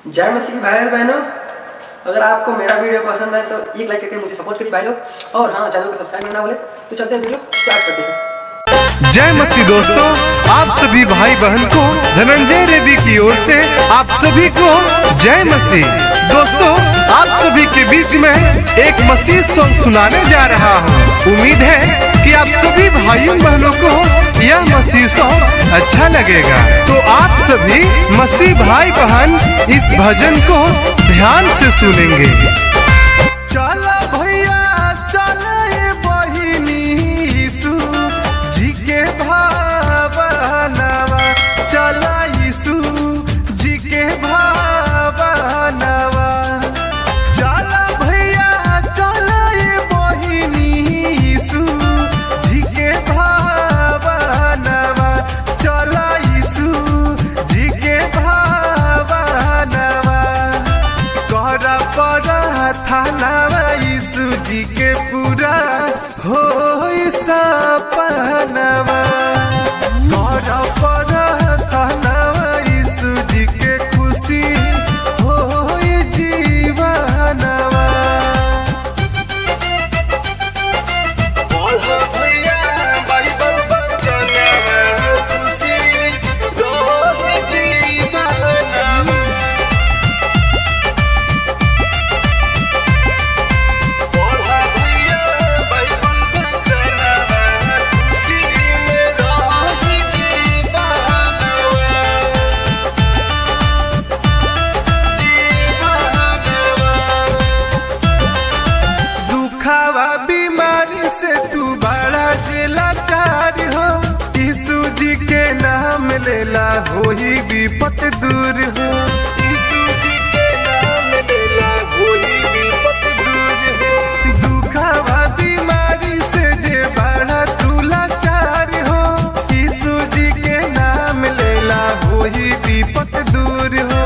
जय मसीह भाई और बहनों, अगर आपको मेरा वीडियो पसंद है तो एक लाइक करके मुझे सपोर्ट करिए भाई लोग, और हाँ, चैनल को सब्सक्राइब करना भूले। तो चलते हैं, वीडियो स्टार्ट करते हैं। जय मसीह दोस्तों, आप सभी भाई बहन को धनंजय रेड्डी की ओर से आप सभी को जय मसीह। दोस्तों, आप सभी के बीच में एक मसीह सॉन्ग सुनाने जा रहा हूँ। उम्मीद है कि आप सभी भाइयों बहनों को यह मसीह सॉन्ग अच्छा लगेगा। तो आप सभी मसीह भाई बहन इस भजन को ध्यान से सुनेंगे। चला भैया चले बहिनी यीशु जी के भावनवा, चला यीशु जी के भावनवा। चला भैया चले बहिनी यीशु जी के भावनवा, चला यीशु जी के भावनवा। कहरा पड़ा थानावा यीशु जी के पूरा हो सपनवा। कहरा पड़ा थानावा यीशु जी के खुशी हो जीवनवा। बाइबल बचनवा खुशी हो जीवनवा। बीमारी से तू बड़ा लाचार हो, यीशु जी के नाम लेला हो ही विपत दूर हो। यीशु जी के नाम लेला हो ही विपत दूर हो। दुखावा बीमारी से जे बड़ा तू लाचार हो, यीशु जी के नाम लेला हो ही विपत दूर हो।